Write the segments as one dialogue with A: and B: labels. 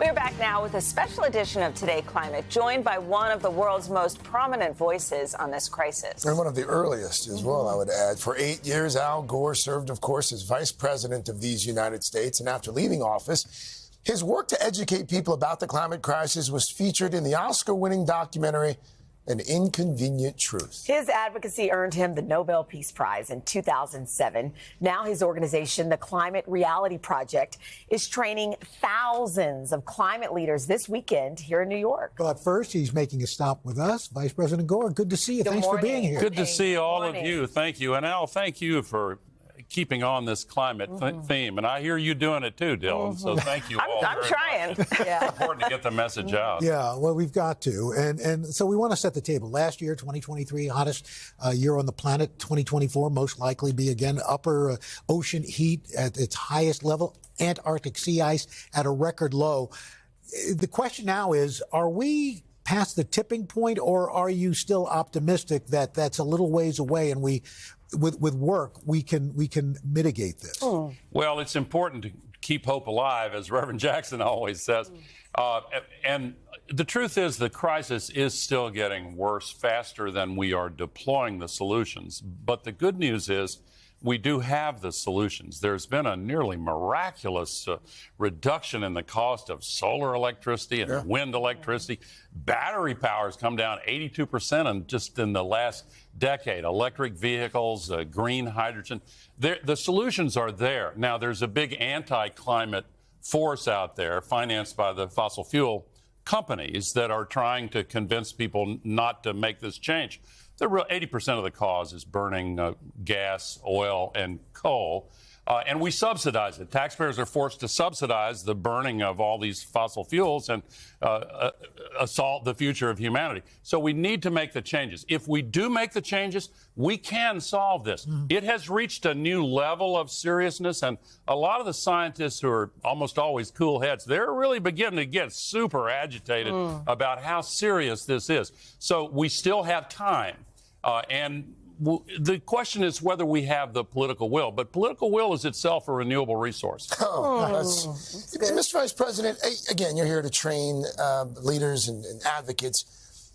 A: We're back now with a special edition of Today Climate, joined by one of the world's most prominent voices on this crisis.
B: And one of the earliest as well, I would add. For 8 years, Al Gore served, of course, as Vice President of these United States. And after leaving office, his work to educate people about the climate crisis was featured in the Oscar-winning documentary An Inconvenient Truth.
C: His advocacy earned him the Nobel Peace Prize in 2007. Now his organization, the Climate Reality Project, is training thousands of climate leaders this weekend here in New York.
D: But first, he's making a stop with us. Vice President Gore, good to see you. Thanks for being here.
E: Good to see all of you. Thank you. And Al, thank you for keeping on this climate theme. And I hear you doing it too, Dylan. So thank you all.
A: I'm trying.
C: Yeah.
E: It's important to get the message out.
D: Yeah, well, we've got to. And so we want to set the table. Last year, 2023, hottest year on the planet. 2024, most likely be again upper ocean heat at its highest level. Antarctic sea ice at a record low. The question now is, are we past the tipping point, or are you still optimistic that that's a little ways away and with work, we can mitigate this?
E: Well, it's important to keep hope alive, as Reverend Jackson always says. And the truth is the crisis is still getting worse faster than we are deploying the solutions. But the good news is we do have the solutions. There's been a nearly miraculous reduction in the cost of solar electricity and wind electricity. Battery power has come down 82% just in the last decade. Electric vehicles, green hydrogen. The solutions are there. Now, there's a big anti-climate force out there financed by the fossil fuel companies that are trying to convince people not to make this change. The real 80% of the cause is burning gas, oil, and coal. And we subsidize it. Taxpayers are forced to subsidize the burning of all these fossil fuels and assault the future of humanity. So we need to make the changes. If we do make the changes, we can solve this. It has reached a new level of seriousness, and a lot of the scientists who are almost always cool heads, they're really beginning to get super agitated about how serious this is. So we still have time. And the question is whether we have the political will. But political will is itself a renewable resource.
B: Mr. Vice President, again, you're here to train leaders and advocates.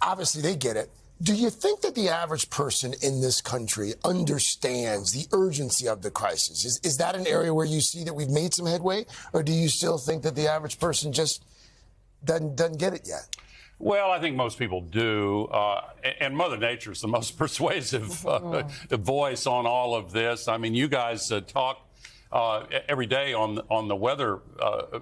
B: Obviously, they get it. Do you think that the average person in this country understands the urgency of the crisis? Is that an area where you see that we've made some headway? Or do you still think that the average person just doesn't get it yet?
E: Well, I think most people do, and Mother Nature is the most persuasive voice on all of this. I mean, you guys talk every day on the weather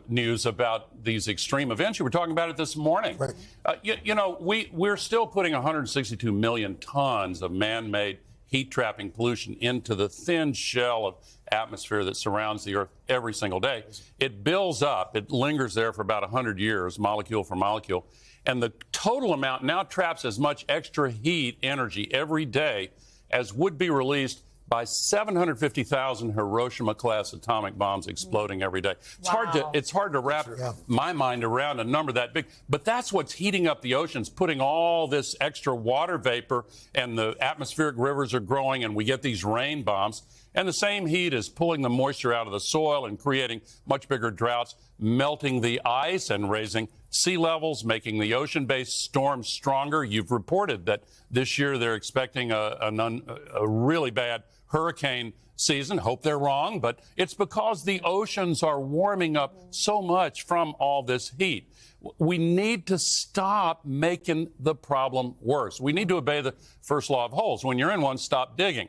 E: news about these extreme events. You were talking about it this morning.
B: Right.
E: You know, we're still putting 162 million tons of man-made heat-trapping pollution into the thin shell of atmosphere that surrounds the Earth every single day. It builds up. It lingers there for about 100 years, molecule for molecule. And the total amount now traps as much extra heat energy every day as would be released by 750,000 Hiroshima-class atomic bombs exploding every day. It's hard to wrap my mind around a number that big. But that's what's heating up the oceans, putting all this extra water vapor, and the atmospheric rivers are growing, and we get these rain bombs. And the same heat is pulling the moisture out of the soil and creating much bigger droughts, melting the ice and raising sea levels, making the ocean-based storms stronger. You've reported that this year they're expecting a really bad hurricane season. Hope they're wrong, but it's because the oceans are warming up so much from all this heat. We need to stop making the problem worse. We need to obey the first law of holes. When you're in one, stop digging.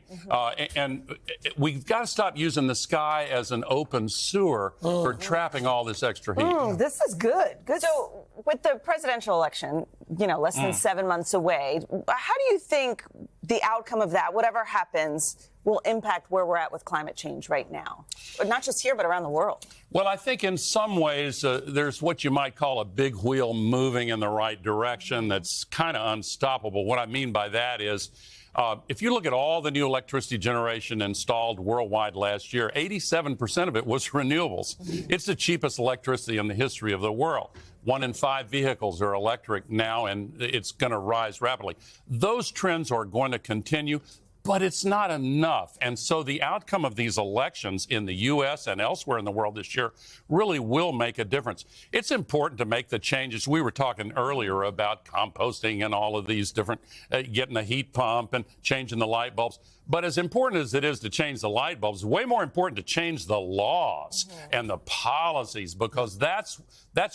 E: And we've got to stop using the sky as an open sewer for trapping all this extra heat.
C: This is good.
A: So with the presidential election, you know, less than 7 months away, how do you think the outcome of that, whatever happens, will impact where we're at with climate change right now? Not just here, but around the world.
E: Well, I think in some ways there's what you might call a big wheel moving in the right direction that's kind of unstoppable. What I mean by that is if you look at all the new electricity generation installed worldwide last year, 87% of it was renewables. It's the cheapest electricity in the history of the world. 1 in 5 vehicles are electric now, and it's going to rise rapidly. Those trends are going to continue. but it's not enough. And so the outcome of these elections in the U.S. and elsewhere in the world this year really will make a difference. It's important to make the changes. We were talking earlier about composting and all of these different, getting a heat pump and changing the light bulbs. But as important as it is to change the light bulbs, way more important to change the laws and the policies, because that's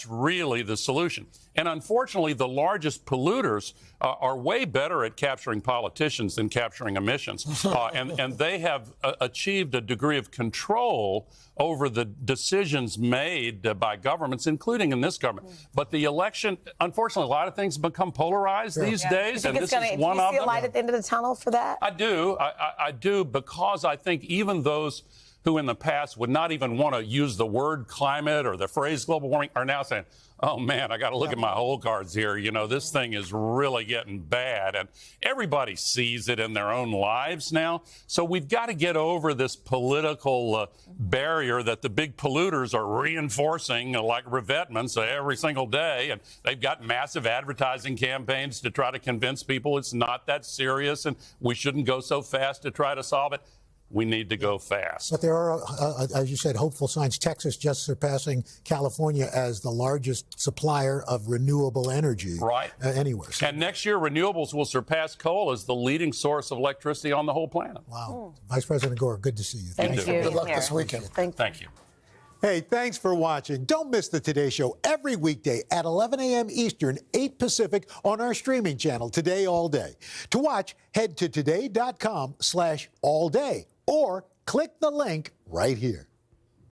E: really the solution. And unfortunately, the largest polluters are way better at capturing politicians than capturing emissions. And they have achieved a degree of control over the decisions made by governments, including in this government. But the election, unfortunately, a lot of things become polarized these days, and this is one of them.
C: Do you see a light at the end of the tunnel for that?
E: I do. I do, because I think even those who in the past would not even want to use the word climate or the phrase global warming are now saying, oh, man, I got to look at my whole cards here. You know, this thing is really getting bad. And everybody sees it in their own lives now. So we've got to get over this political barrier that the big polluters are reinforcing, like revetments every single day. And they've got massive advertising campaigns to try to convince people it's not that serious and we shouldn't go so fast to try to solve it. We need to go fast.
D: But there are, as you said, hopeful signs. Texas just surpassing California as the largest supplier of renewable energy anywhere. So,
E: and next year, renewables will surpass coal as the leading source of electricity on the whole planet.
D: Wow. Vice President Gore, good to see you.
C: Thank you.
B: Good luck this weekend.
E: Thank you.
F: Hey, thanks for watching. Don't miss the Today Show every weekday at 11 a.m. Eastern, 8 Pacific on our streaming channel, Today All Day. To watch, head to today.com/allday or click the link right here.